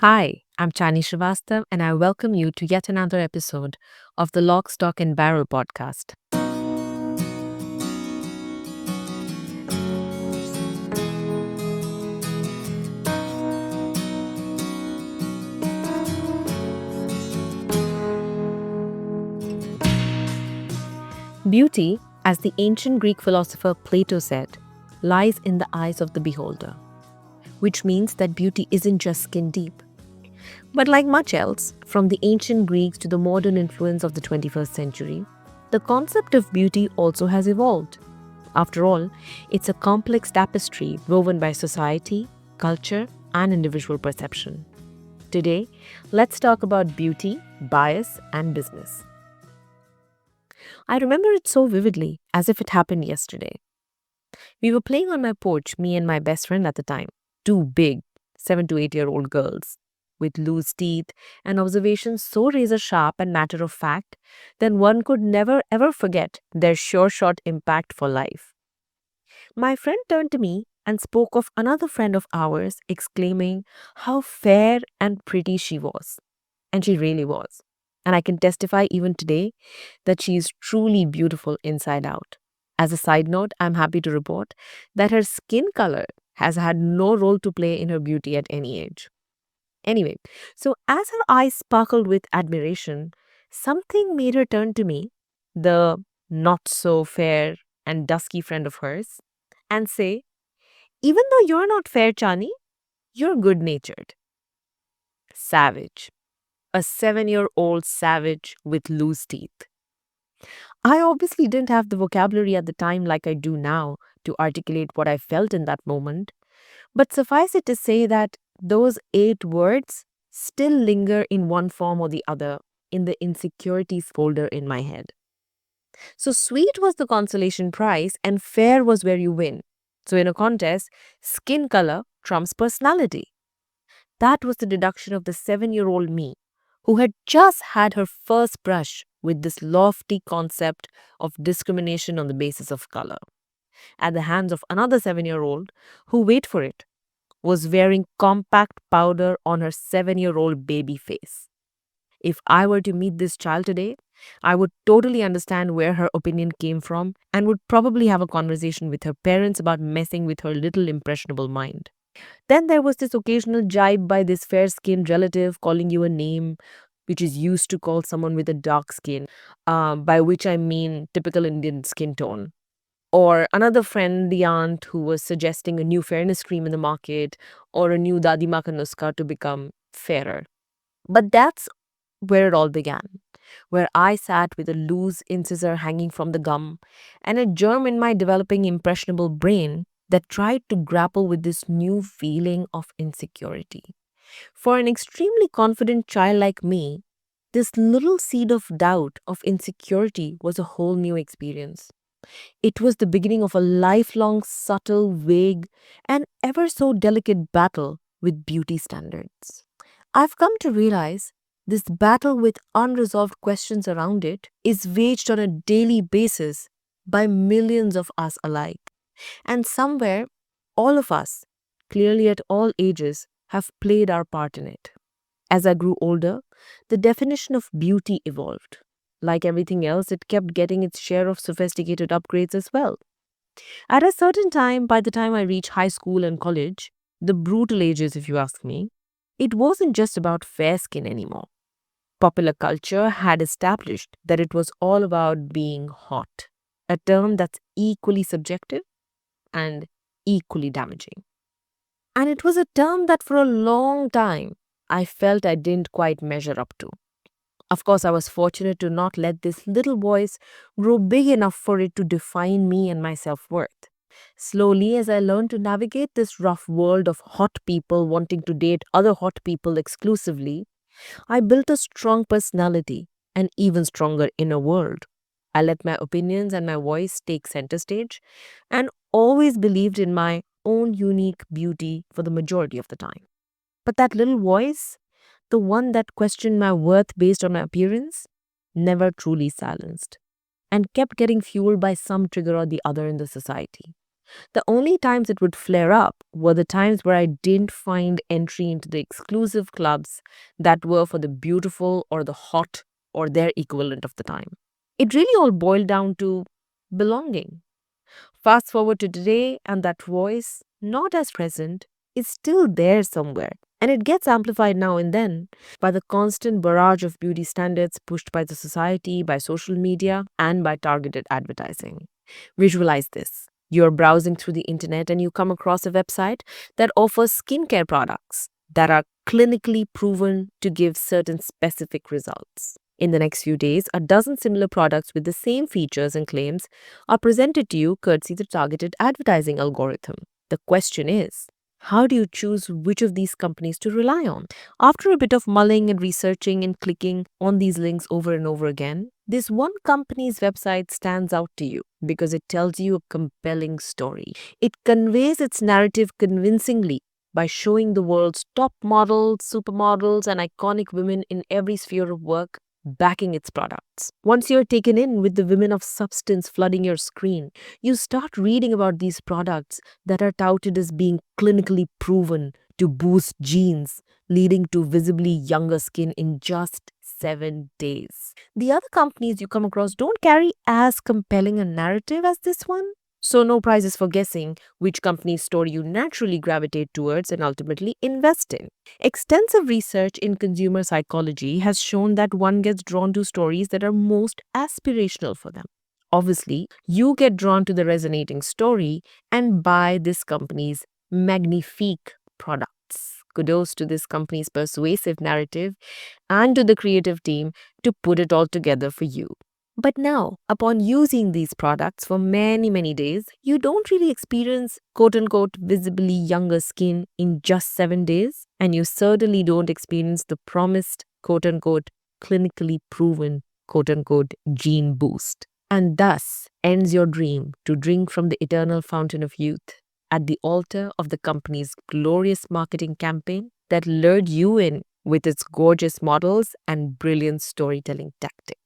Hi, I'm Chaani and I welcome you to yet another episode of the Lock, Stock and Barrel podcast. Beauty, as the ancient Greek philosopher Plato said, lies in the eyes of the beholder, which means that beauty isn't just skin deep. But like much else, from the ancient Greeks to the modern influence of the 21st century, the concept of beauty also has evolved. After all, it's a complex tapestry woven by society, culture, and individual perception. Today, let's talk about beauty, bias, and business. I remember it so vividly, as if it happened yesterday. We were playing on my porch, me and my best friend at the time, two big 7 to 8 year old girls, with loose teeth and observations so razor sharp and matter of fact that one could never ever forget their sure shot impact for life. My friend turned to me and spoke of another friend of ours, exclaiming how fair and pretty she was. And she really was. And I can testify even today that she is truly beautiful inside out. As a side note, I'm happy to report that her skin color has had no role to play in her beauty at any age. Anyway, so as her eyes sparkled with admiration, something made her turn to me, the not so fair and dusky friend of hers, and say, even though you're not fair, Chani, you're good natured. Savage. A 7-year-old savage with loose teeth. I obviously didn't have the vocabulary at the time like I do now to articulate what I felt in that moment, but suffice it to say that those 8 words still linger in one form or the other in the insecurities folder in my head. So sweet was the consolation prize and fair was where you win. So in a contest, skin color trumps personality. That was the deduction of the 7-year-old me, who had just had her first brush with this lofty concept of discrimination on the basis of color, at the hands of another 7-year-old who, wait for it, was wearing compact powder on her 7-year-old baby face. If I were to meet this child today, I would totally understand where her opinion came from and would probably have a conversation with her parents about messing with her little impressionable mind. Then there was this occasional jibe by this fair skinned relative calling you a name, which is used to call someone with a dark skin, by which I mean typical Indian skin tone. Or another friendly aunt who was suggesting a new fairness cream in the market or a new Dadima ka nuska to become fairer. But that's where it all began, where I sat with a loose incisor hanging from the gum and a germ in my developing impressionable brain that tried to grapple with this new feeling of insecurity. For an extremely confident child like me, this little seed of doubt, of insecurity, was a whole new experience. It was the beginning of a lifelong, subtle, vague, and ever so delicate battle with beauty standards. I've come to realize this battle with unresolved questions around it is waged on a daily basis by millions of us alike. And somewhere, all of us, clearly at all ages, have played our part in it. As I grew older, the definition of beauty evolved. Like everything else, it kept getting its share of sophisticated upgrades as well. At a certain time, by the time I reached high school and college, the brutal ages, if you ask me, it wasn't just about fair skin anymore. Popular culture had established that it was all about being hot, a term that's equally subjective and equally damaging. And it was a term that for a long time I felt I didn't quite measure up to. Of course, I was fortunate to not let this little voice grow big enough for it to define me and my self worth. Slowly, as I learned to navigate this rough world of hot people wanting to date other hot people exclusively, I built a strong personality and even stronger inner world. I let my opinions and my voice take center stage and always believed in my own unique beauty for the majority of the time. But that little voice, the one that questioned my worth based on my appearance, never truly silenced and kept getting fueled by some trigger or the other in the society. The only times it would flare up were the times where I didn't find entry into the exclusive clubs that were for the beautiful or the hot or their equivalent of the time. It really all boiled down to belonging. Fast forward to today, and that voice, not as present, is still there somewhere. And it gets amplified now and then by the constant barrage of beauty standards pushed by the society, by social media, and by targeted advertising. Visualize this. You're browsing through the internet and you come across a website that offers skincare products that are clinically proven to give certain specific results. In the next few days, a dozen similar products with the same features and claims are presented to you courtesy the targeted advertising algorithm. The question is, how do you choose which of these companies to rely on? After a bit of mulling and researching and clicking on these links over and over again, this one company's website stands out to you because it tells you a compelling story. It conveys its narrative convincingly by showing the world's top models, supermodels, and iconic women in every sphere of work backing its products. Once you're taken in with the women of substance flooding your screen, you start reading about these products that are touted as being clinically proven to boost genes, leading to visibly younger skin in just 7 days. The other companies you come across don't carry as compelling a narrative as this one. So, no prizes for guessing which company's story you naturally gravitate towards and ultimately invest in. Extensive research in consumer psychology has shown that one gets drawn to stories that are most aspirational for them. Obviously, you get drawn to the resonating story and buy this company's magnifique products. Kudos to this company's persuasive narrative and to the creative team to put it all together for you. But now, upon using these products for many, many days, you don't really experience quote unquote visibly younger skin in just 7 days, and you certainly don't experience the promised quote unquote clinically proven quote unquote gene boost. And thus ends your dream to drink from the eternal fountain of youth at the altar of the company's glorious marketing campaign that lured you in with its gorgeous models and brilliant storytelling tactic.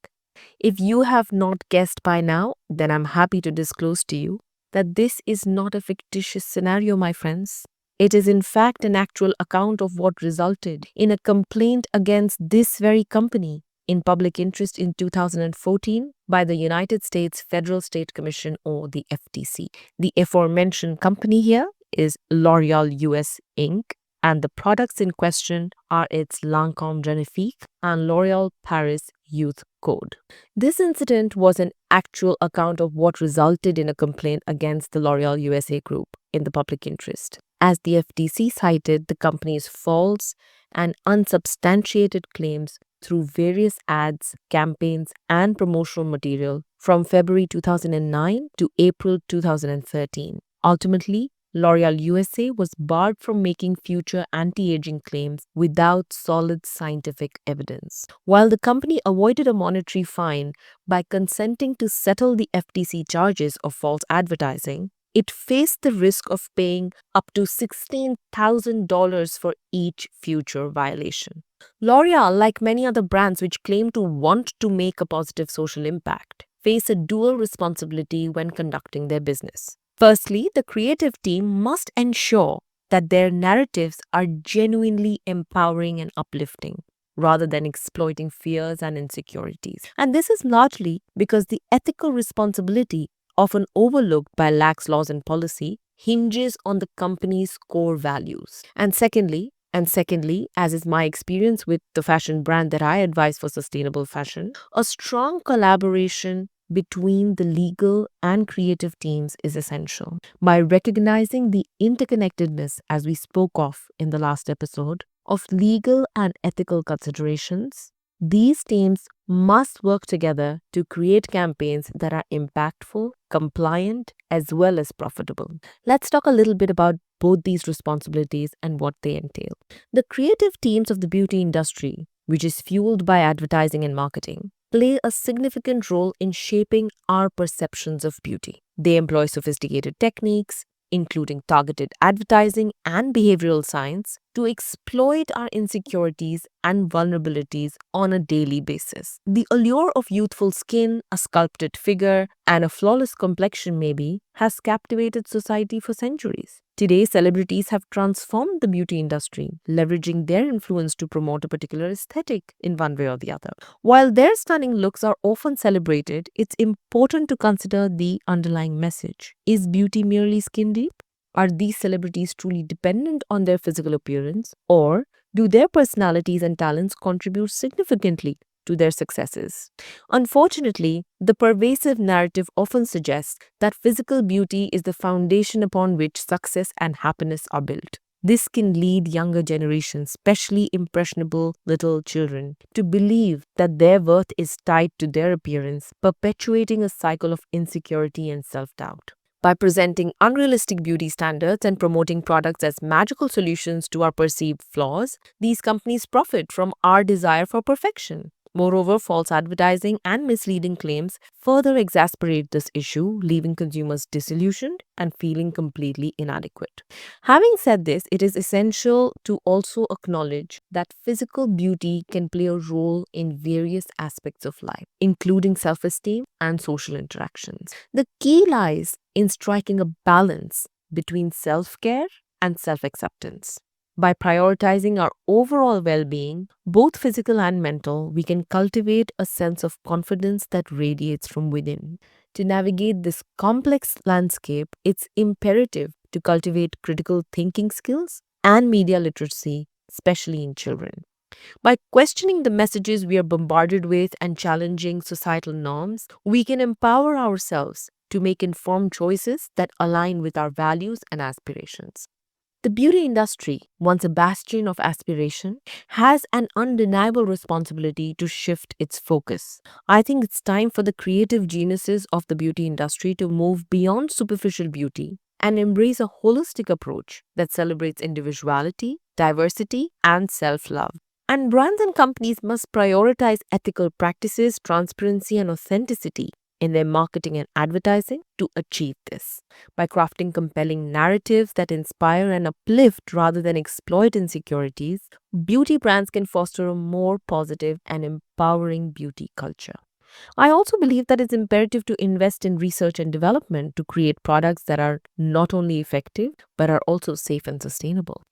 If you have not guessed by now, then I'm happy to disclose to you that this is not a fictitious scenario, my friends. It is in fact an actual account of what resulted in a complaint against this very company in public interest in 2014 by the United States Federal State Commission, or the FTC. The aforementioned company here is L'Oreal US Inc., and the products in question are its Lancôme Genifique and L'Oréal Paris Youth Code. This incident was an actual account of what resulted in a complaint against the L'Oréal USA Group in the public interest, as the FTC cited the company's false and unsubstantiated claims through various ads, campaigns, and promotional material from February 2009 to April 2013. Ultimately, L'Oréal USA was barred from making future anti-aging claims without solid scientific evidence. While the company avoided a monetary fine by consenting to settle the FTC charges of false advertising, it faced the risk of paying up to $16,000 for each future violation. L'Oréal, like many other brands which claim to want to make a positive social impact, face a dual responsibility when conducting their business. Firstly, the creative team must ensure that their narratives are genuinely empowering and uplifting, rather than exploiting fears and insecurities. And this is largely because the ethical responsibility, often overlooked by lax laws and policy, hinges on the company's core values. And secondly, as is my experience with the fashion brand that I advise for sustainable fashion, a strong collaboration between the legal and creative teams is essential. By recognizing the interconnectedness, as we spoke of in the last episode, of legal and ethical considerations, these teams must work together to create campaigns that are impactful, compliant, as well as profitable. Let's talk a little bit about both these responsibilities and what they entail. The creative teams of the beauty industry, which is fueled by advertising and marketing, play a significant role in shaping our perceptions of beauty. They employ sophisticated techniques, including targeted advertising and behavioral science, to exploit our insecurities and vulnerabilities on a daily basis. The allure of youthful skin, a sculpted figure, and a flawless complexion, maybe, has captivated society for centuries. Today, celebrities have transformed the beauty industry, leveraging their influence to promote a particular aesthetic in one way or the other. While their stunning looks are often celebrated, it's important to consider the underlying message. Is beauty merely skin deep? Are these celebrities truly dependent on their physical appearance, or do their personalities and talents contribute significantly to their successes? Unfortunately, the pervasive narrative often suggests that physical beauty is the foundation upon which success and happiness are built. This can lead younger generations, especially impressionable little children, to believe that their worth is tied to their appearance, perpetuating a cycle of insecurity and self-doubt. By presenting unrealistic beauty standards and promoting products as magical solutions to our perceived flaws, these companies profit from our desire for perfection. Moreover, false advertising and misleading claims further exacerbate this issue, leaving consumers disillusioned and feeling completely inadequate. Having said this, it is essential to also acknowledge that physical beauty can play a role in various aspects of life, including self-esteem and social interactions. The key lies in striking a balance between self-care and self-acceptance. By prioritizing our overall well-being, both physical and mental, we can cultivate a sense of confidence that radiates from within. To navigate this complex landscape, it's imperative to cultivate critical thinking skills and media literacy, especially in children. By questioning the messages we are bombarded with and challenging societal norms, we can empower ourselves to make informed choices that align with our values and aspirations. The beauty industry, once a bastion of aspiration, has an undeniable responsibility to shift its focus. I think it's time for the creative geniuses of the beauty industry to move beyond superficial beauty and embrace a holistic approach that celebrates individuality, diversity, and self-love. And brands and companies must prioritize ethical practices, transparency, and authenticity in their marketing and advertising to achieve this. By crafting compelling narratives that inspire and uplift rather than exploit insecurities, beauty brands can foster a more positive and empowering beauty culture. I also believe that it's imperative to invest in research and development to create products that are not only effective but are also safe and sustainable.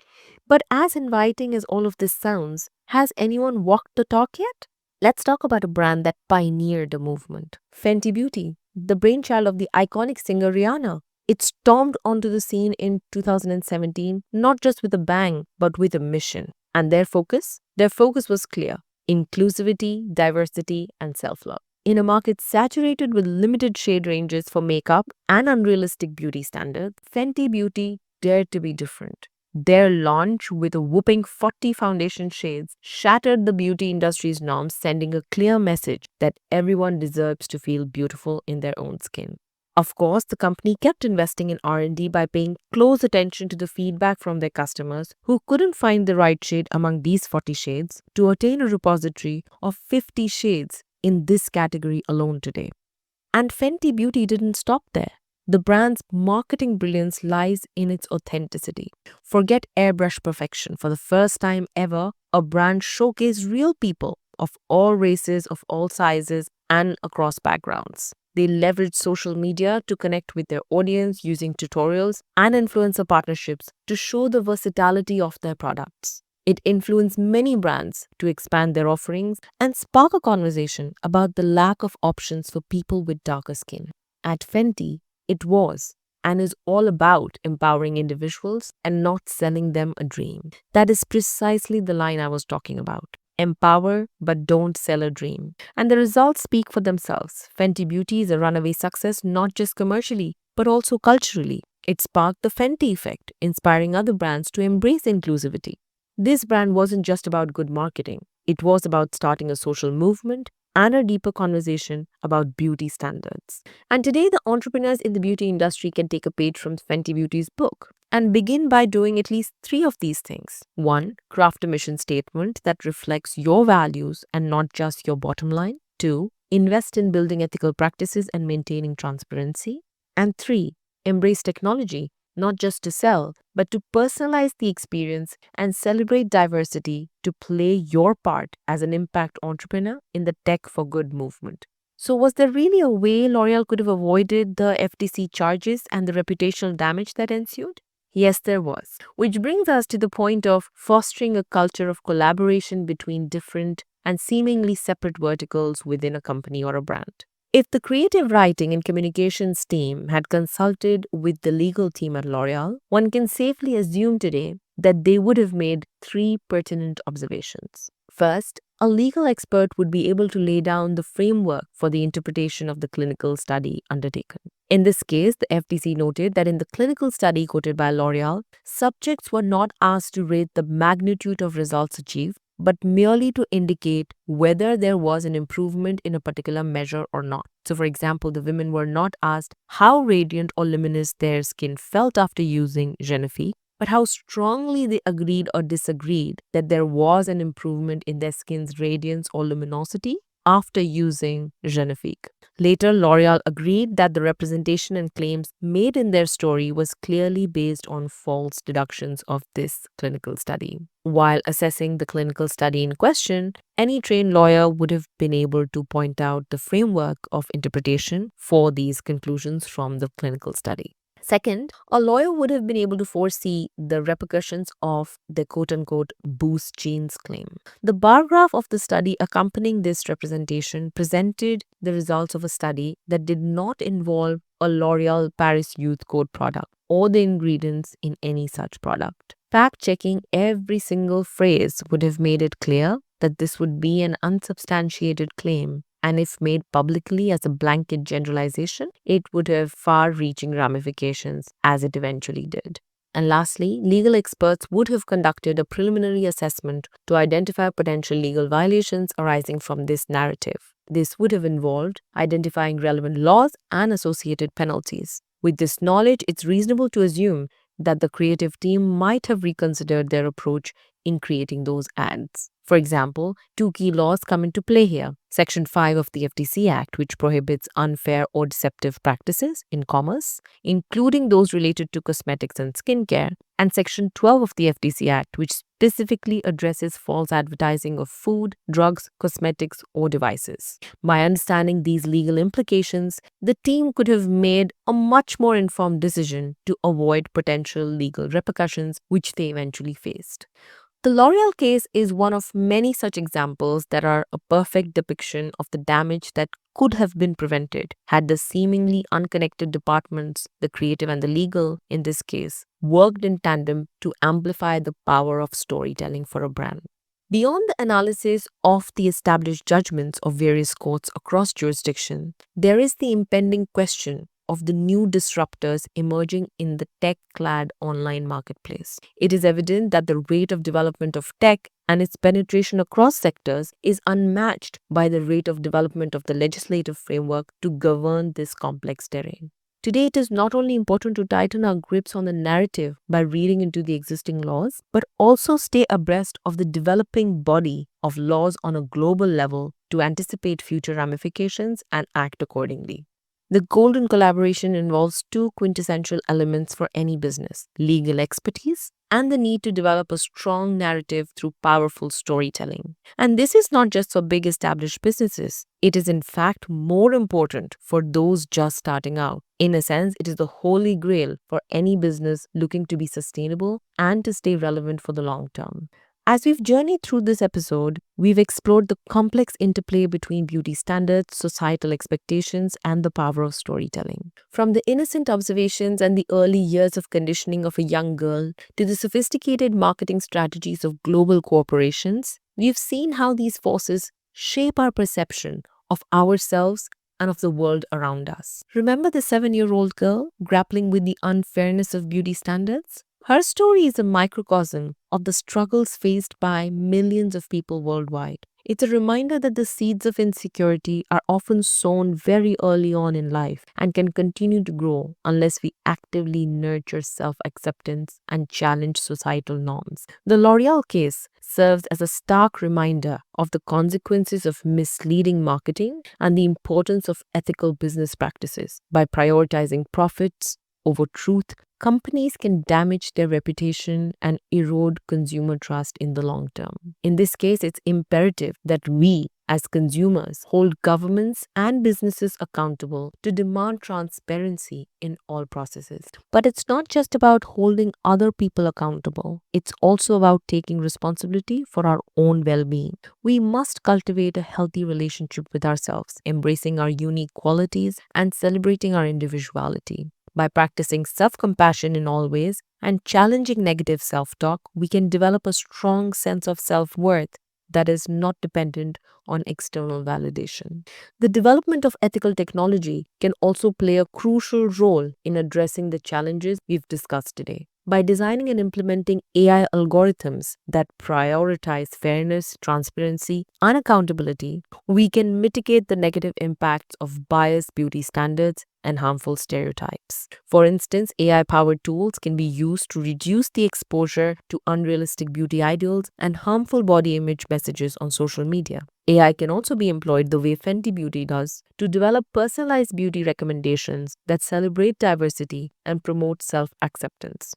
But as inviting as all of this sounds, has anyone walked the talk yet? Let's talk about a brand that pioneered a movement. Fenty Beauty, the brainchild of the iconic singer Rihanna. It stormed onto the scene in 2017, not just with a bang, but with a mission. And their focus? Their focus was clear: inclusivity, diversity, and self-love. In a market saturated with limited shade ranges for makeup and unrealistic beauty standards, Fenty Beauty dared to be different. Their launch with a whopping 40 foundation shades shattered the beauty industry's norms, sending a clear message that everyone deserves to feel beautiful in their own skin. Of course, the company kept investing in R&D by paying close attention to the feedback from their customers who couldn't find the right shade among these 40 shades to attain a repository of 50 shades in this category alone today. And Fenty Beauty didn't stop there. The brand's marketing brilliance lies in its authenticity. Forget airbrush perfection. For the first time ever, a brand showcased real people of all races, of all sizes, and across backgrounds. They leveraged social media to connect with their audience using tutorials and influencer partnerships to show the versatility of their products. It influenced many brands to expand their offerings and spark a conversation about the lack of options for people with darker skin. At Fenty, it was and is all about empowering individuals and not selling them a dream. That is precisely the line I was talking about. Empower, but don't sell a dream. And the results speak for themselves. Fenty Beauty is a runaway success not just commercially, but also culturally. It sparked the Fenty effect, inspiring other brands to embrace inclusivity. This brand wasn't just about good marketing. It was about starting a social movement and a deeper conversation about beauty standards. And today, the entrepreneurs in the beauty industry can take a page from Fenty Beauty's book and begin by doing at least 3 of these things. 1. Craft a mission statement that reflects your values and not just your bottom line. 2. Invest in building ethical practices and maintaining transparency. And 3. Embrace technology, not just to sell, but to personalize the experience and celebrate diversity to play your part as an impact entrepreneur in the tech for good movement. So, was there really a way L'Oreal could have avoided the FTC charges and the reputational damage that ensued? Yes, there was. Which brings us to the point of fostering a culture of collaboration between different and seemingly separate verticals within a company or a brand. If the creative writing and communications team had consulted with the legal team at L'Oreal, one can safely assume today that they would have made three pertinent observations. First, a legal expert would be able to lay down the framework for the interpretation of the clinical study undertaken. In this case, the FTC noted that in the clinical study quoted by L'Oreal, subjects were not asked to rate the magnitude of results achieved, but merely to indicate whether there was an improvement in a particular measure or not. So, for example, the women were not asked how radiant or luminous their skin felt after using Genifique, but how strongly they agreed or disagreed that there was an improvement in their skin's radiance or luminosity after using Genifique. Later, L'Oreal agreed that the representation and claims made in their story was clearly based on false deductions of this clinical study. While assessing the clinical study in question, any trained lawyer would have been able to point out the framework of interpretation for these conclusions from the clinical study. Second, a lawyer would have been able to foresee the repercussions of the quote-unquote boost genes claim. The bar graph of the study accompanying this representation presented the results of a study that did not involve a L'Oreal Paris Youth Code product or the ingredients in any such product. Fact-checking every single phrase would have made it clear that this would be an unsubstantiated claim, and if made publicly as a blanket generalization, it would have far-reaching ramifications as it eventually did. And lastly, legal experts would have conducted a preliminary assessment to identify potential legal violations arising from this narrative. This would have involved identifying relevant laws and associated penalties. With this knowledge, it's reasonable to assume that the creative team might have reconsidered their approach in creating those ads. For example, two key laws come into play here. Section 5 of the FTC Act, which prohibits unfair or deceptive practices in commerce, including those related to cosmetics and skincare, and Section 12 of the FTC Act, which specifically addresses false advertising of food, drugs, cosmetics, or devices. By understanding these legal implications, the team could have made a much more informed decision to avoid potential legal repercussions, which they eventually faced. The L'Oreal case is one of many such examples that are a perfect depiction of the damage that could have been prevented had the seemingly unconnected departments, the creative and the legal in this case, worked in tandem to amplify the power of storytelling for a brand. Beyond the analysis of the established judgments of various courts across jurisdiction, there is the impending question of the new disruptors emerging in the tech-clad online marketplace. It is evident that the rate of development of tech and its penetration across sectors is unmatched by the rate of development of the legislative framework to govern this complex terrain. Today, it is not only important to tighten our grips on the narrative by reading into the existing laws, but also stay abreast of the developing body of laws on a global level to anticipate future ramifications and act accordingly. The golden collaboration involves two quintessential elements for any business: legal expertise and the need to develop a strong narrative through powerful storytelling. And this is not just for big established businesses. It is in fact more important for those just starting out. In a sense, it is the holy grail for any business looking to be sustainable and to stay relevant for the long term. As we've journeyed through this episode, we've explored the complex interplay between beauty standards, societal expectations, and the power of storytelling. From the innocent observations and the early years of conditioning of a young girl to the sophisticated marketing strategies of global corporations, we've seen how these forces shape our perception of ourselves and of the world around us. Remember the 7-year-old girl grappling with the unfairness of beauty standards? Her story is a microcosm of the struggles faced by millions of people worldwide. It's a reminder that the seeds of insecurity are often sown very early on in life and can continue to grow unless we actively nurture self-acceptance and challenge societal norms. The L'Oreal case serves as a stark reminder of the consequences of misleading marketing and the importance of ethical business practices. By prioritizing profits over truth, companies can damage their reputation and erode consumer trust in the long term. In this case, it's imperative that we, as consumers, hold governments and businesses accountable to demand transparency in all processes. But it's not just about holding other people accountable, it's also about taking responsibility for our own well being. We must cultivate a healthy relationship with ourselves, embracing our unique qualities and celebrating our individuality. By practicing self compassion in all ways and challenging negative self talk, we can develop a strong sense of self worth that is not dependent on external validation. The development of ethical technology can also play a crucial role in addressing the challenges we've discussed today. By designing and implementing AI algorithms that prioritize fairness, transparency, and accountability, we can mitigate the negative impacts of biased beauty standards and harmful stereotypes. For instance, AI powered tools can be used to reduce the exposure to unrealistic beauty ideals and harmful body image messages on social media. AI can also be employed the way Fenty Beauty does to develop personalized beauty recommendations that celebrate diversity and promote self acceptance.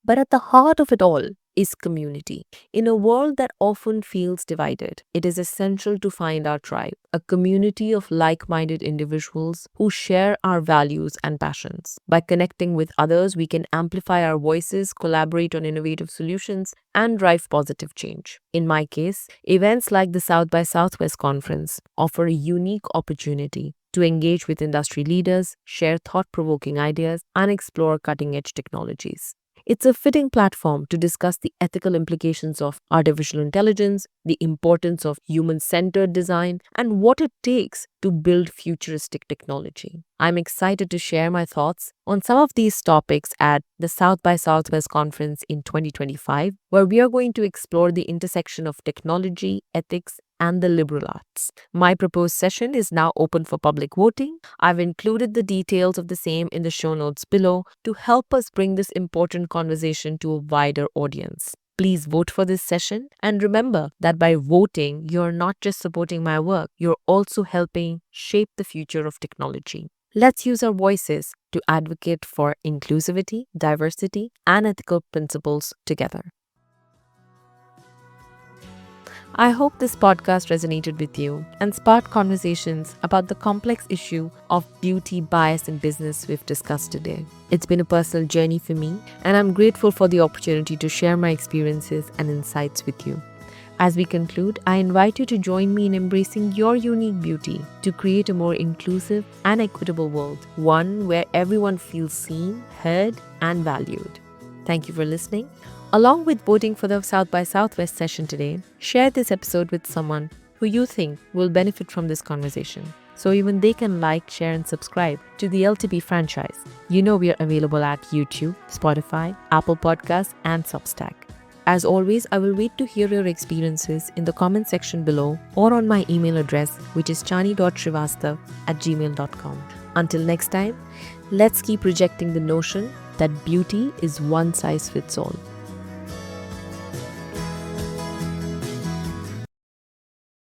But at the heart of it all is community. In a world that often feels divided, it is essential to find our tribe, a community of like-minded individuals who share our values and passions. By connecting with others, we can amplify our voices, collaborate on innovative solutions, and drive positive change. In my case, events like the South by Southwest conference offer a unique opportunity to engage with industry leaders, share thought-provoking ideas, and explore cutting-edge technologies. It's a fitting platform to discuss the ethical implications of artificial intelligence, the importance of human-centered design, and what it takes to build futuristic technology. I'm excited to share my thoughts on some of these topics at the South by Southwest conference in 2025, where we are going to explore the intersection of technology, ethics, and the liberal arts. My proposed session is now open for public voting. I've included the details of the same in the show notes below to help us bring this important conversation to a wider audience. Please vote for this session, and remember that by voting, you're not just supporting my work, you're also helping shape the future of technology. Let's use our voices to advocate for inclusivity, diversity, and ethical principles together. I hope this podcast resonated with you and sparked conversations about the complex issue of beauty bias in business we've discussed today. It's been a personal journey for me, and I'm grateful for the opportunity to share my experiences and insights with you. As we conclude, I invite you to join me in embracing your unique beauty to create a more inclusive and equitable world, one where everyone feels seen, heard, and valued. Thank you for listening. Along with voting for the South by Southwest session today, share this episode with someone who you think will benefit from this conversation, so even they can like, share, and subscribe to the LTB franchise. You know we are available at YouTube, Spotify, Apple Podcasts, and Substack. As always, I will wait to hear your experiences in the comment section below or on my email address, which is chaani.srivastav@gmail.com. Until next time, let's keep rejecting the notion that beauty is one size fits all.